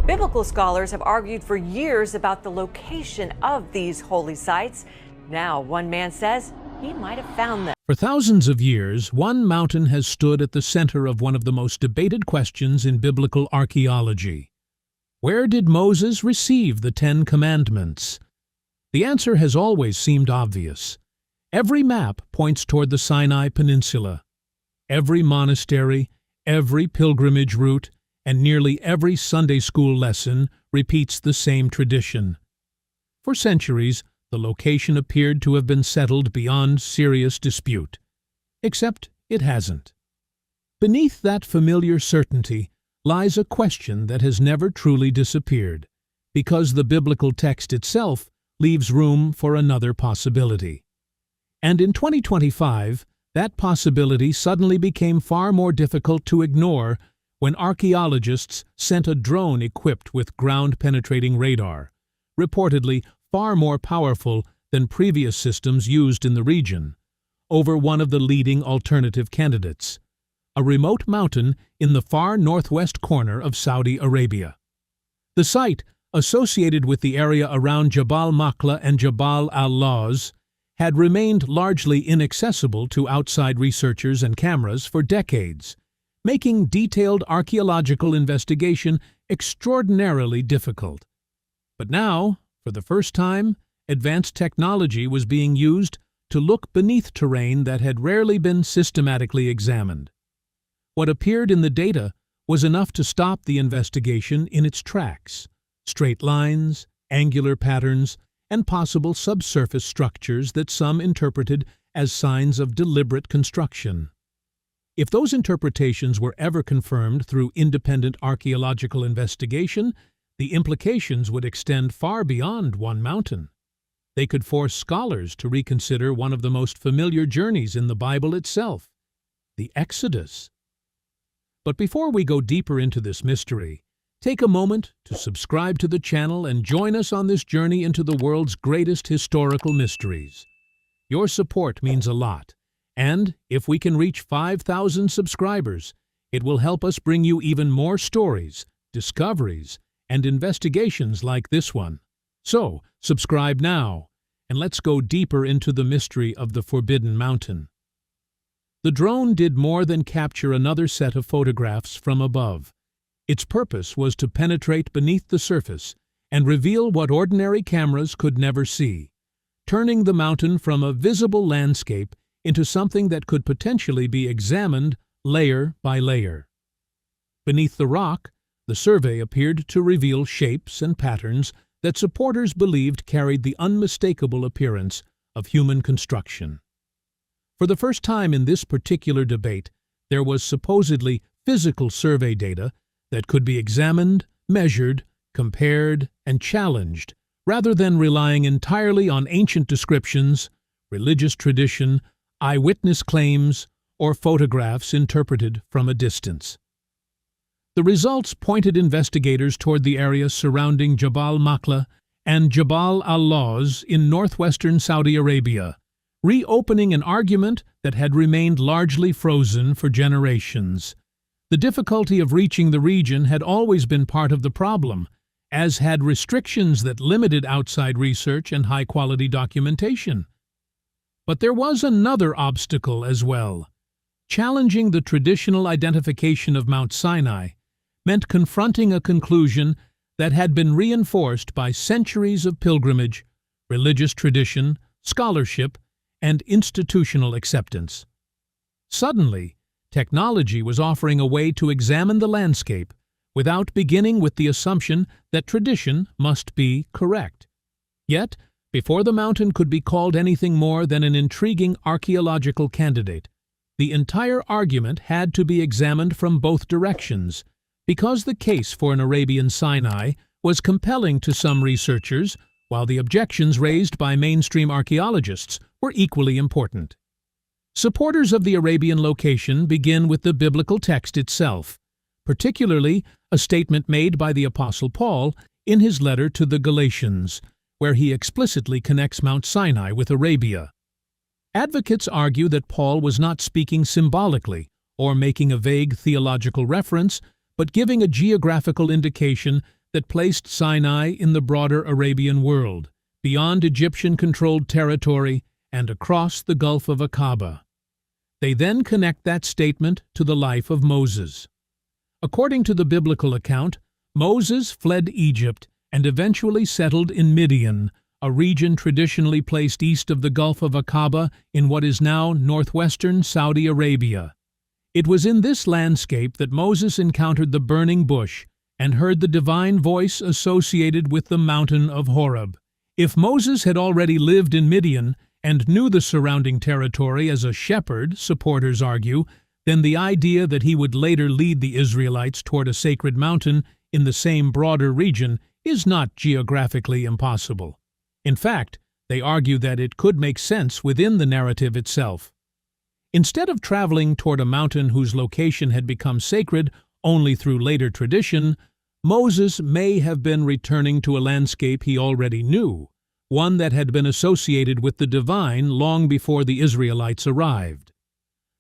Biblical scholars have argued for years about the location of these holy sites. Now, one man says he might have found them. For thousands of years, one mountain has stood at the center of one of the most debated questions in biblical archaeology. Where did Moses receive the Ten Commandments? The answer has always seemed obvious. Every map points toward the Sinai Peninsula. Every monastery, every pilgrimage route, and nearly every Sunday school lesson repeats the same tradition. For centuries, the location appeared to have been settled beyond serious dispute. Except it hasn't. Beneath that familiar certainty lies a question that has never truly disappeared, because the biblical text itself leaves room for another possibility. And in 2025, that possibility suddenly became far more difficult to ignore when archaeologists sent a drone equipped with ground-penetrating radar, reportedly far more powerful than previous systems used in the region, over one of the leading alternative candidates, a remote mountain in the far northwest corner of Saudi Arabia. The site, associated with the area around Jabal Makla and Jabal al-Lawz, had remained largely inaccessible to outside researchers and cameras for decades, making detailed archaeological investigation extraordinarily difficult. But now, for the first time, advanced technology was being used to look beneath terrain that had rarely been systematically examined. What appeared in the data was enough to stop the investigation in its tracks: straight lines, angular patterns, and possible subsurface structures that some interpreted as signs of deliberate construction. If those interpretations were ever confirmed through independent archaeological investigation, the implications would extend far beyond one mountain. They could force scholars to reconsider one of the most familiar journeys in the Bible itself, the Exodus. But before we go deeper into this mystery, take a moment to subscribe to the channel and join us on this journey into the world's greatest historical mysteries. Your support means a lot, and if we can reach 5,000 subscribers, it will help us bring you even more stories, discoveries, and investigations like this one. So, subscribe now, and let's go deeper into the mystery of the Forbidden Mountain. The drone did more than capture another set of photographs from above. Its purpose was to penetrate beneath the surface and reveal what ordinary cameras could never see, turning the mountain from a visible landscape into something that could potentially be examined layer by layer. Beneath the rock, the survey appeared to reveal shapes and patterns that supporters believed carried the unmistakable appearance of human construction. For the first time in this particular debate, there was supposedly physical survey data that could be examined, measured, compared, and challenged, rather than relying entirely on ancient descriptions, religious tradition, eyewitness claims, or photographs interpreted from a distance. The results pointed investigators toward the area surrounding Jabal Makla and Jabal al-Lawz in northwestern Saudi Arabia, reopening an argument that had remained largely frozen for generations. The difficulty of reaching the region had always been part of the problem, as had restrictions that limited outside research and high-quality documentation. But there was another obstacle as well. Challenging the traditional identification of Mount Sinai meant confronting a conclusion that had been reinforced by centuries of pilgrimage, religious tradition, scholarship, and institutional acceptance. Suddenly, technology was offering a way to examine the landscape without beginning with the assumption that tradition must be correct. Yet, before the mountain could be called anything more than an intriguing archaeological candidate, the entire argument had to be examined from both directions, because the case for an Arabian Sinai was compelling to some researchers, while the objections raised by mainstream archaeologists were equally important. Supporters of the Arabian location begin with the biblical text itself, particularly a statement made by the Apostle Paul in his letter to the Galatians, where he explicitly connects Mount Sinai with Arabia. Advocates argue that Paul was not speaking symbolically or making a vague theological reference, but giving a geographical indication that placed Sinai in the broader Arabian world, beyond Egyptian-controlled territory and across the Gulf of Aqaba. They then connect that statement to the life of Moses. According to the biblical account, Moses fled Egypt and eventually settled in Midian, a region traditionally placed east of the Gulf of Aqaba in what is now northwestern Saudi Arabia. It was in this landscape that Moses encountered the burning bush and heard the divine voice associated with the mountain of Horeb. If Moses had already lived in Midian and knew the surrounding territory as a shepherd, supporters argue, then the idea that he would later lead the Israelites toward a sacred mountain in the same broader region is not geographically impossible. In fact, they argue that it could make sense within the narrative itself. Instead of traveling toward a mountain whose location had become sacred only through later tradition, Moses may have been returning to a landscape he already knew, one that had been associated with the divine long before the Israelites arrived.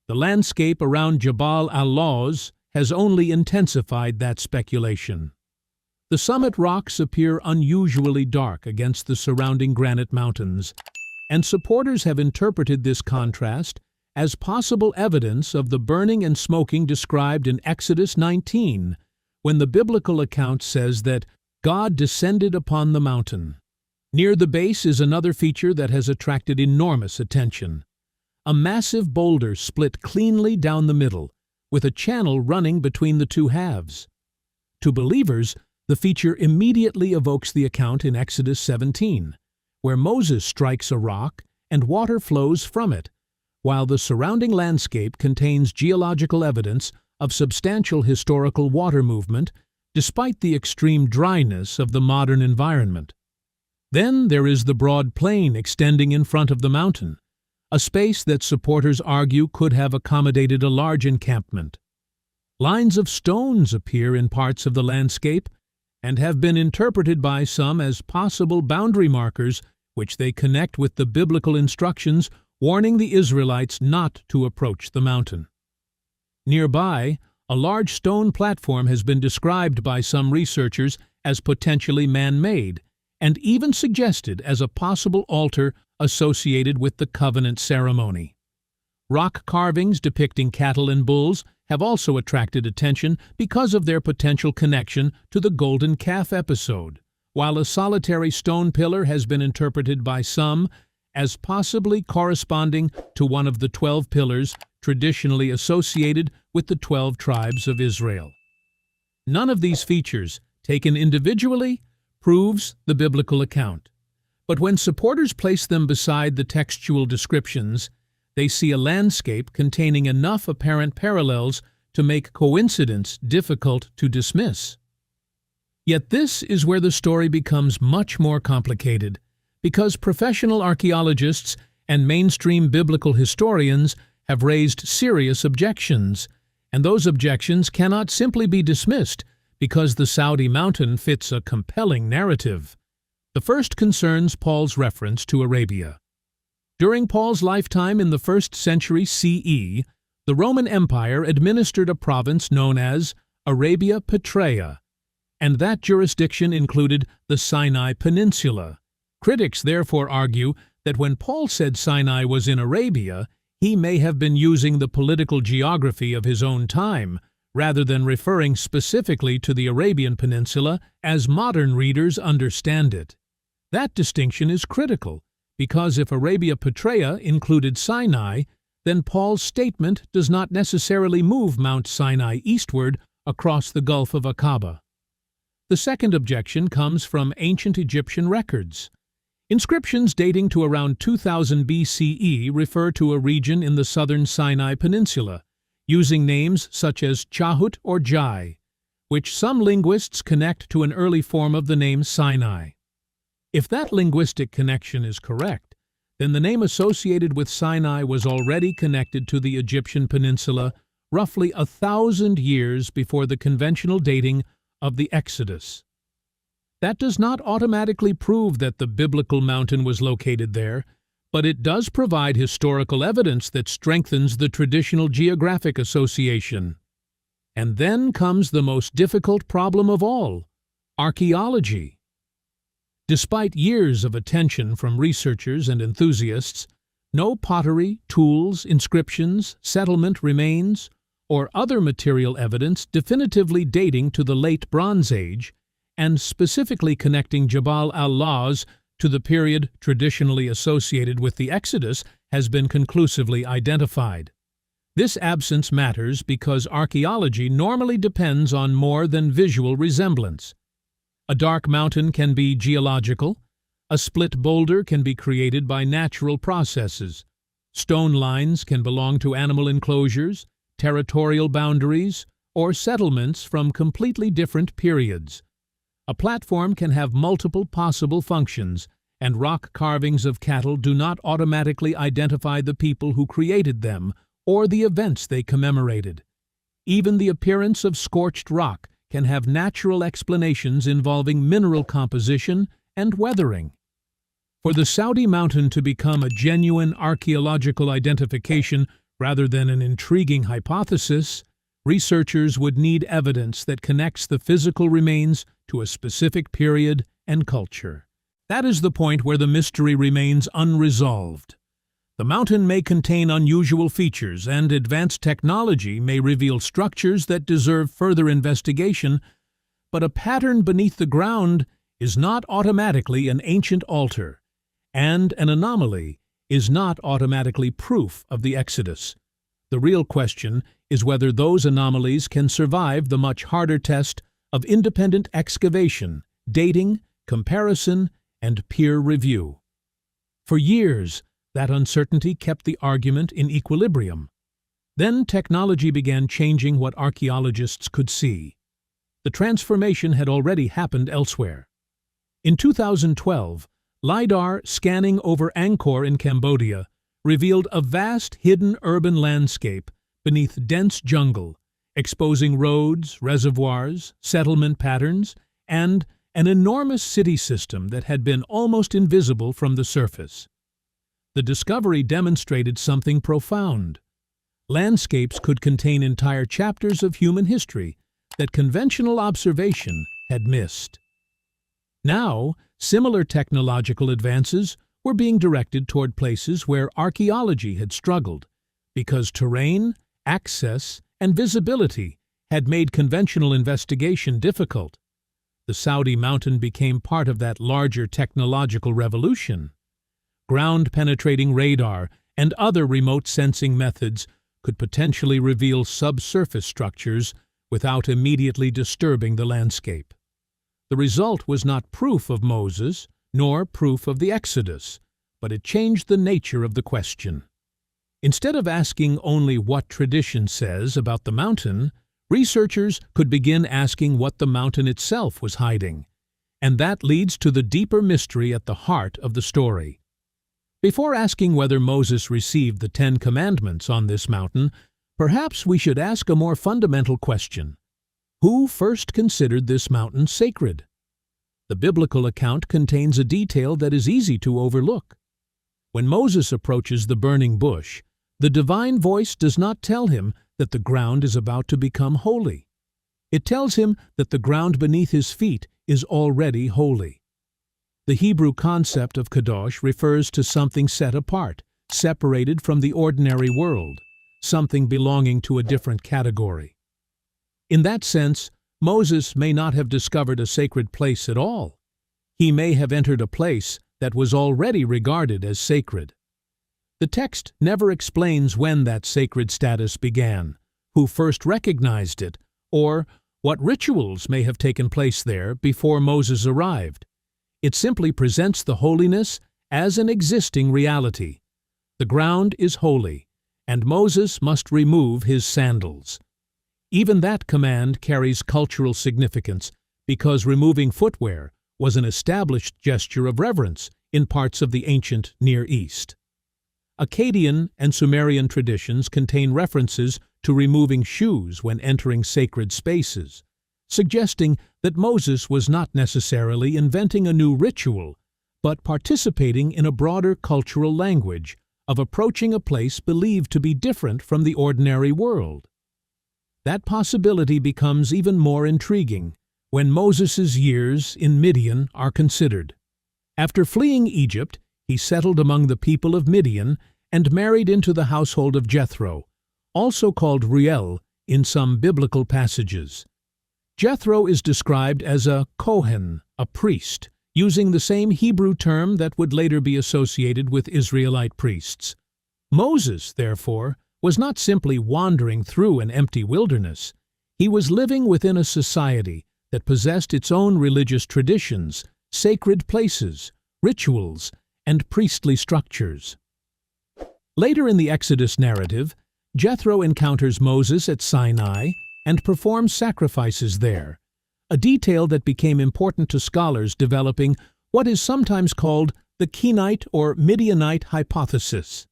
The landscape around Jabal al-Lawz has only intensified that speculation. The summit rocks appear unusually dark against the surrounding granite mountains, and supporters have interpreted this contrast as possible evidence of the burning and smoking described in Exodus 19, when the biblical account says that God descended upon the mountain. Near the base is another feature that has attracted enormous attention. A massive boulder split cleanly down the middle, with a channel running between the two halves. To believers, the feature immediately evokes the account in Exodus 17, where Moses strikes a rock and water flows from it, while the surrounding landscape contains geological evidence of substantial historical water movement, despite the extreme dryness of the modern environment. Then there is the broad plain extending in front of the mountain, a space that supporters argue could have accommodated a large encampment. Lines of stones appear in parts of the landscape and have been interpreted by some as possible boundary markers which they connect with the biblical instructions warning the Israelites not to approach the mountain. Nearby, a large stone platform has been described by some researchers as potentially man-made, and even suggested as a possible altar associated with the covenant ceremony. Rock carvings depicting cattle and bulls have also attracted attention because of their potential connection to the golden calf episode, while a solitary stone pillar has been interpreted by some as possibly corresponding to one of the 12 pillars traditionally associated with the 12 tribes of Israel. None of these features, taken individually, proves the biblical account. But when supporters place them beside the textual descriptions, they see a landscape containing enough apparent parallels to make coincidence difficult to dismiss. Yet this is where the story becomes much more complicated, because professional archaeologists and mainstream biblical historians have raised serious objections, and those objections cannot simply be dismissed because the Saudi mountain fits a compelling narrative. The first concerns Paul's reference to Arabia. During Paul's lifetime in the 1st century CE, the Roman Empire administered a province known as Arabia Petraea, and that jurisdiction included the Sinai Peninsula. Critics therefore argue that when Paul said Sinai was in Arabia, he may have been using the political geography of his own time, rather than referring specifically to the Arabian Peninsula as modern readers understand it. That distinction is critical, because if Arabia Petraea included Sinai, then Paul's statement does not necessarily move Mount Sinai eastward across the Gulf of Aqaba. The second objection comes from ancient Egyptian records. Inscriptions dating to around 2000 BCE refer to a region in the southern Sinai Peninsula, using names such as Chahut or Jai, which some linguists connect to an early form of the name Sinai. If that linguistic connection is correct, then the name associated with Sinai was already connected to the Egyptian peninsula roughly 1,000 years before the conventional dating of the Exodus. That does not automatically prove that the biblical mountain was located there, but it does provide historical evidence that strengthens the traditional geographic association. And then comes the most difficult problem of all. Archaeology. Despite years of attention from researchers and enthusiasts, no pottery, tools, inscriptions, settlement remains, or other material evidence definitively dating to the Late Bronze Age and specifically connecting Jabal al-Lawz to the period traditionally associated with the Exodus has been conclusively identified. This absence matters because archaeology normally depends on more than visual resemblance. A dark mountain can be geological. A split boulder can be created by natural processes. Stone lines can belong to animal enclosures, territorial boundaries, or settlements from completely different periods. A platform can have multiple possible functions, and rock carvings of cattle do not automatically identify the people who created them or the events they commemorated. Even the appearance of scorched rock can have natural explanations involving mineral composition and weathering. For the Saudi mountain to become a genuine archaeological identification rather than an intriguing hypothesis, researchers would need evidence that connects the physical remains to a specific period and culture. That is the point where the mystery remains unresolved. The mountain may contain unusual features, and advanced technology may reveal structures that deserve further investigation, but a pattern beneath the ground is not automatically an ancient altar, and an anomaly is not automatically proof of the Exodus. The real question is whether those anomalies can survive the much harder test of independent excavation, dating, comparison, and peer review. For years, that uncertainty kept the argument in equilibrium. Then technology began changing what archaeologists could see. The transformation had already happened elsewhere. In 2012, LiDAR scanning over Angkor in Cambodia revealed a vast hidden urban landscape beneath dense jungle, exposing roads, reservoirs, settlement patterns, and an enormous city system that had been almost invisible from the surface. The discovery demonstrated something profound. Landscapes could contain entire chapters of human history that conventional observation had missed. Now, similar technological advances were being directed toward places where archaeology had struggled, because terrain, access, and visibility had made conventional investigation difficult. The Saudi mountain became part of that larger technological revolution. Ground-penetrating radar and other remote sensing methods could potentially reveal subsurface structures without immediately disturbing the landscape. The result was not proof of Moses, nor proof of the Exodus, but it changed the nature of the question. Instead of asking only what tradition says about the mountain, researchers could begin asking what the mountain itself was hiding, and that leads to the deeper mystery at the heart of the story. Before asking whether Moses received the 10 Commandments on this mountain, perhaps we should ask a more fundamental question. Who first considered this mountain sacred? The biblical account contains a detail that is easy to overlook. When Moses approaches the burning bush, the divine voice does not tell him that the ground is about to become holy. It tells him that the ground beneath his feet is already holy. The Hebrew concept of kadosh refers to something set apart, separated from the ordinary world, something belonging to a different category. In that sense, Moses may not have discovered a sacred place at all. He may have entered a place that was already regarded as sacred. The text never explains when that sacred status began, who first recognized it, or what rituals may have taken place there before Moses arrived. It simply presents the holiness as an existing reality. The ground is holy, and Moses must remove his sandals. Even that command carries cultural significance because removing footwear was an established gesture of reverence in parts of the ancient Near East. Akkadian and Sumerian traditions contain references to removing shoes when entering sacred spaces, suggesting that Moses was not necessarily inventing a new ritual, but participating in a broader cultural language of approaching a place believed to be different from the ordinary world. That possibility becomes even more intriguing when Moses' years in Midian are considered. After fleeing Egypt, he settled among the people of Midian and married into the household of Jethro, also called Reuel in some biblical passages. Jethro is described as a Kohen, a priest, using the same Hebrew term that would later be associated with Israelite priests. Moses, therefore, was not simply wandering through an empty wilderness. He was living within a society that possessed its own religious traditions, sacred places, rituals, and priestly structures. Later in the Exodus narrative, Jethro encounters Moses at Sinai and performs sacrifices there, a detail that became important to scholars developing what is sometimes called the Kenite or Midianite hypothesis.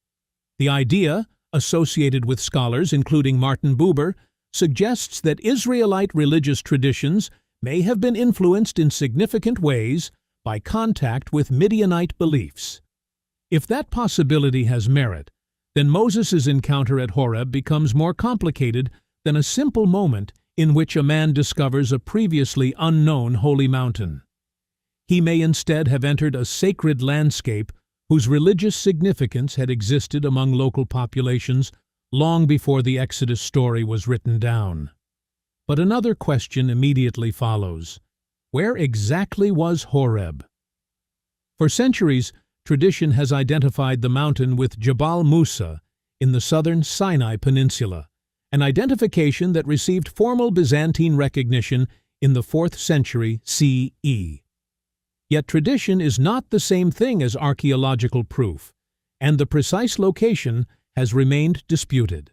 The idea, associated with scholars including Martin Buber, suggests that Israelite religious traditions may have been influenced in significant ways by contact with Midianite beliefs. If that possibility has merit, then Moses' encounter at Horeb becomes more complicated than a simple moment in which a man discovers a previously unknown holy mountain. He may instead have entered a sacred landscape whose religious significance had existed among local populations long before the Exodus story was written down. But another question immediately follows. Where exactly was Horeb? For centuries, tradition has identified the mountain with Jabal Musa in the southern Sinai Peninsula, an identification that received formal Byzantine recognition in the 4th century CE. Yet tradition is not the same thing as archaeological proof, and the precise location has remained disputed.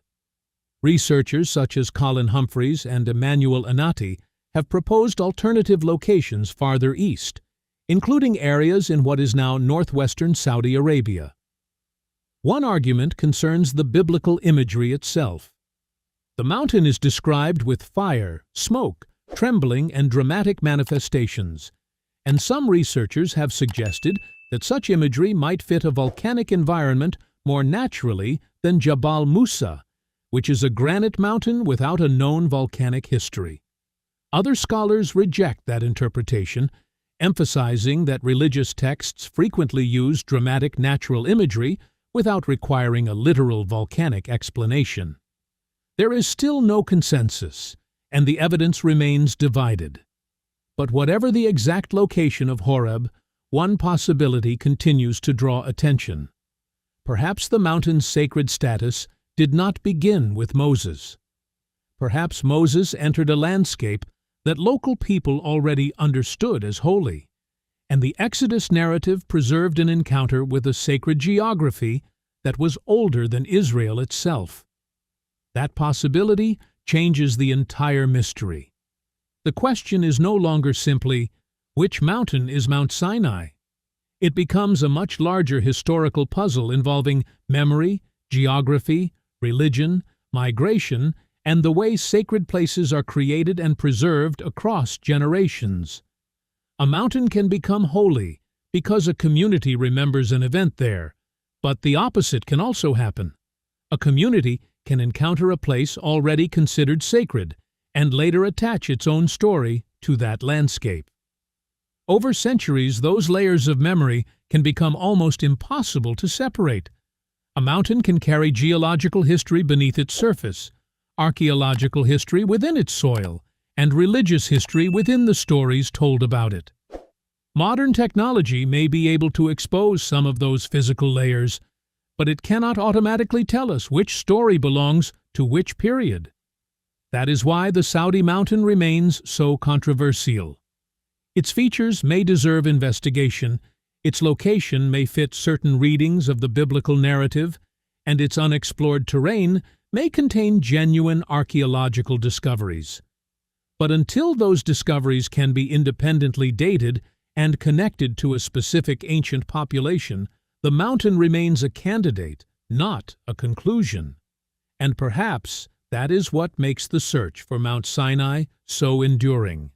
Researchers such as Colin Humphreys and Emmanuel Anati have proposed alternative locations farther east, including areas in what is now northwestern Saudi Arabia. One argument concerns the biblical imagery itself. The mountain is described with fire, smoke, trembling, and dramatic manifestations, and some researchers have suggested that such imagery might fit a volcanic environment more naturally than Jabal Musa, which is a granite mountain without a known volcanic history. Other scholars reject that interpretation, emphasizing that religious texts frequently use dramatic natural imagery without requiring a literal volcanic explanation. There is still no consensus, and the evidence remains divided. But whatever the exact location of Horeb, one possibility continues to draw attention. Perhaps the mountain's sacred status did not begin with Moses. Perhaps Moses entered a landscape that local people already understood as holy, and the Exodus narrative preserved an encounter with a sacred geography that was older than Israel itself. That possibility changes the entire mystery. The question is no longer simply, which mountain is Mount Sinai? It becomes a much larger historical puzzle involving memory, geography, religion, migration, and the way sacred places are created and preserved across generations. A mountain can become holy because a community remembers an event there, but the opposite can also happen. A community can encounter a place already considered sacred and later attach its own story to that landscape. Over centuries, those layers of memory can become almost impossible to separate. A mountain can carry geological history beneath its surface, archaeological history within its soil, and religious history within the stories told about it. Modern technology may be able to expose some of those physical layers, but it cannot automatically tell us which story belongs to which period. That is why the Saudi mountain remains so controversial. Its features may deserve investigation, its location may fit certain readings of the biblical narrative, and its unexplored terrain may contain genuine archaeological discoveries. But until those discoveries can be independently dated and connected to a specific ancient population, the mountain remains a candidate, not a conclusion. And perhaps that is what makes the search for Mount Sinai so enduring.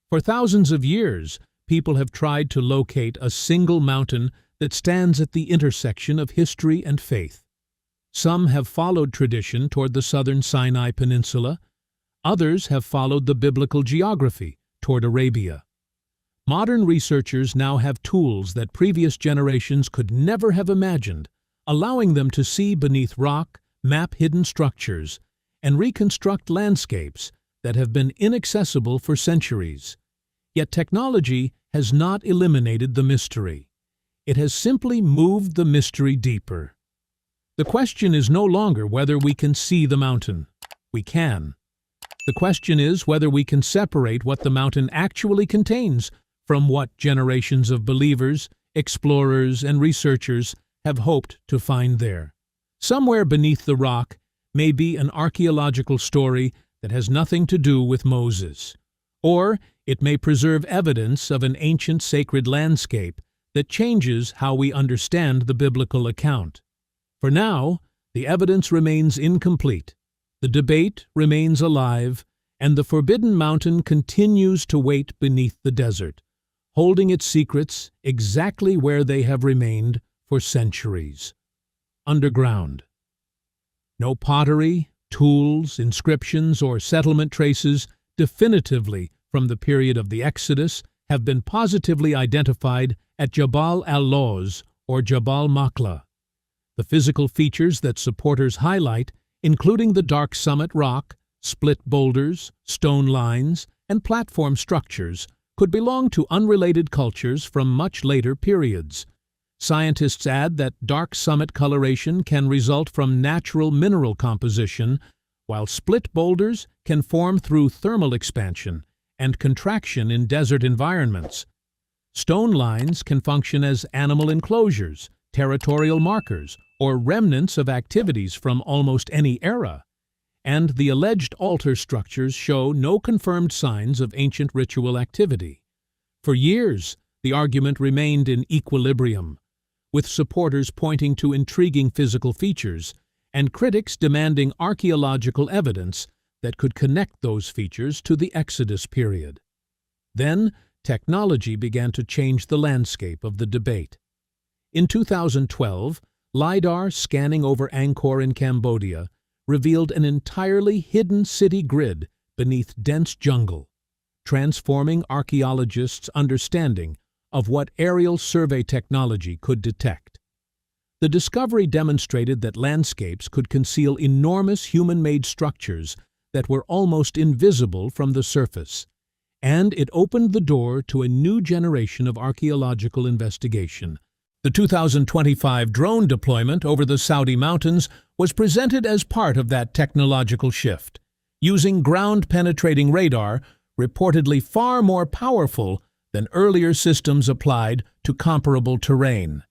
For thousands of years, people have tried to locate a single mountain that stands at the intersection of history and faith. Some have followed tradition toward the southern Sinai Peninsula. Others have followed the biblical geography toward Arabia. Modern researchers now have tools that previous generations could never have imagined, allowing them to see beneath rock, map hidden structures, and reconstruct landscapes that have been inaccessible for centuries. Yet technology has not eliminated the mystery. It has simply moved the mystery deeper. The question is no longer whether we can see the mountain. We can. The question is whether we can separate what the mountain actually contains from what generations of believers, explorers, and researchers have hoped to find there. Somewhere beneath the rock may be an archaeological story that has nothing to do with Moses. Or it may preserve evidence of an ancient sacred landscape that changes how we understand the biblical account. For now, the evidence remains incomplete, the debate remains alive, and the Forbidden Mountain continues to wait beneath the desert, holding its secrets exactly where they have remained for centuries: underground. No pottery, tools, inscriptions, or settlement traces definitively from the period of the Exodus have been positively identified at Jabal al-Lawz or Jabal Makla. The physical features that supporters highlight, including the dark summit rock, split boulders, stone lines, and platform structures, could belong to unrelated cultures from much later periods. Scientists add that dark summit coloration can result from natural mineral composition, while split boulders can form through thermal expansion and contraction in desert environments. Stone lines can function as animal enclosures, territorial markers, or remnants of activities from almost any era. And the alleged altar structures show no confirmed signs of ancient ritual activity. For years, the argument remained in equilibrium, with supporters pointing to intriguing physical features and critics demanding archaeological evidence that could connect those features to the Exodus period. Then, technology began to change the landscape of the debate. In 2012, LiDAR scanning over Angkor in Cambodia revealed an entirely hidden city grid beneath dense jungle, transforming archaeologists' understanding of what aerial survey technology could detect. The discovery demonstrated that landscapes could conceal enormous human-made structures that were almost invisible from the surface, and it opened the door to a new generation of archaeological investigation. The 2025 drone deployment over the Saudi mountains was presented as part of that technological shift, using ground-penetrating radar reportedly far more powerful than earlier systems applied to comparable terrain.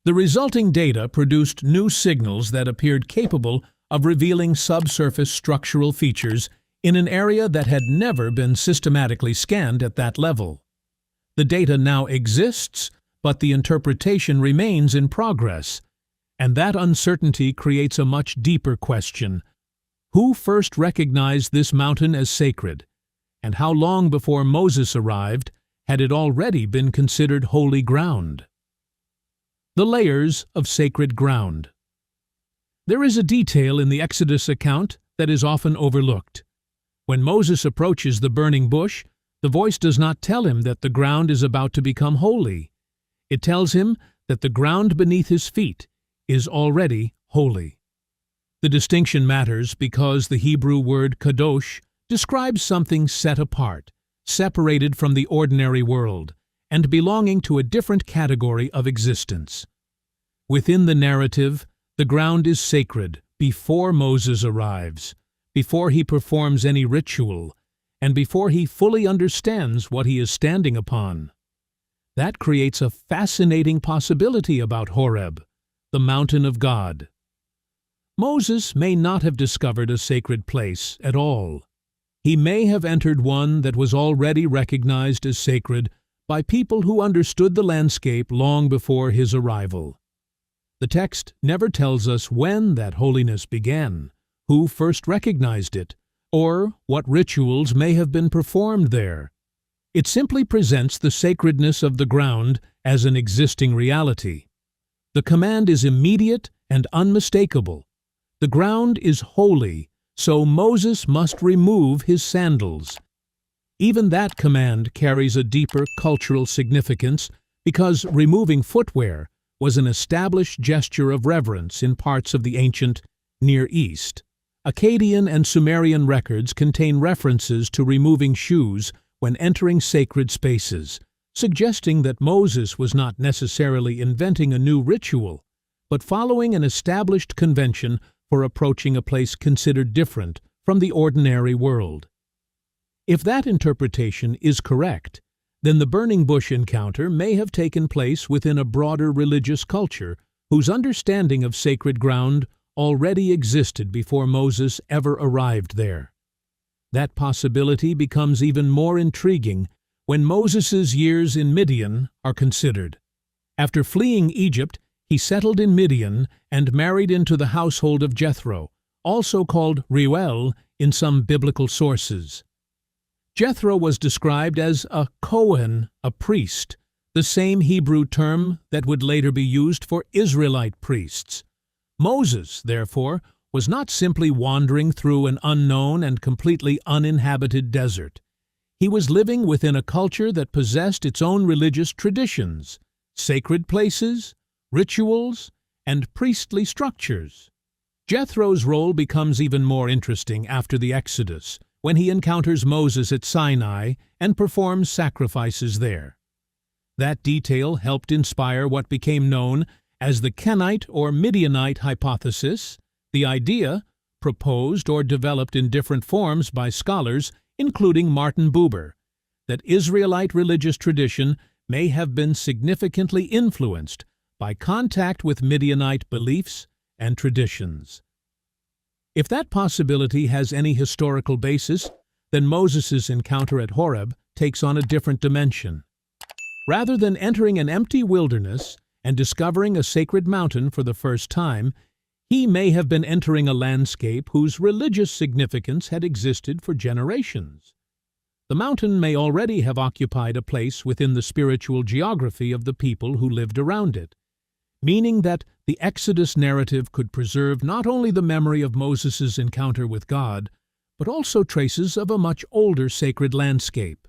The resulting data produced new signals that appeared capable of revealing subsurface structural features in an area that had never been systematically scanned at that level. The data now exists, but the interpretation remains in progress, and that uncertainty creates a much deeper question. Who first recognized this mountain as sacred, and how long before Moses arrived had it already been considered holy ground? The layers of sacred ground. There is a detail in the Exodus account that is often overlooked. When Moses approaches the burning bush, the voice does not tell him that the ground is about to become holy. It tells him that the ground beneath his feet is already holy. The distinction matters because the Hebrew word kadosh describes something set apart, separated from the ordinary world, and belonging to a different category of existence. Within the narrative, the ground is sacred before Moses arrives, before he performs any ritual, and before he fully understands what he is standing upon. That creates a fascinating possibility about Horeb, the mountain of God. Moses may not have discovered a sacred place at all. He may have entered one that was already recognized as sacred by people who understood the landscape long before his arrival. The text never tells us when that holiness began, who first recognized it, or what rituals may have been performed there. It simply presents the sacredness of the ground as an existing reality. The command is immediate and unmistakable. The ground is holy, so Moses must remove his sandals. Even that command carries a deeper cultural significance because removing footwear was an established gesture of reverence in parts of the ancient Near East. Akkadian and Sumerian records contain references to removing shoes when entering sacred spaces, suggesting that Moses was not necessarily inventing a new ritual, but following an established convention for approaching a place considered different from the ordinary world. If that interpretation is correct, then the burning bush encounter may have taken place within a broader religious culture whose understanding of sacred ground already existed before Moses ever arrived there. That possibility becomes even more intriguing when Moses' years in Midian are considered. After fleeing Egypt, he settled in Midian and married into the household of Jethro, also called Reuel in some biblical sources. Jethro was described as a Kohen, a priest, the same Hebrew term that would later be used for Israelite priests. Moses, therefore, was not simply wandering through an unknown and completely uninhabited desert. He was living within a culture that possessed its own religious traditions, sacred places, rituals, and priestly structures. Jethro's role becomes even more interesting after the Exodus, when he encounters Moses at Sinai and performs sacrifices there. That detail helped inspire what became known as the Kenite or Midianite hypothesis, the idea, proposed or developed in different forms by scholars, including Martin Buber, that Israelite religious tradition may have been significantly influenced by contact with Midianite beliefs and traditions. If that possibility has any historical basis, then Moses' encounter at Horeb takes on a different dimension. Rather than entering an empty wilderness and discovering a sacred mountain for the first time, he may have been entering a landscape whose religious significance had existed for generations. The mountain may already have occupied a place within the spiritual geography of the people who lived around it, meaning that the Exodus narrative could preserve not only the memory of Moses' encounter with God, but also traces of a much older sacred landscape.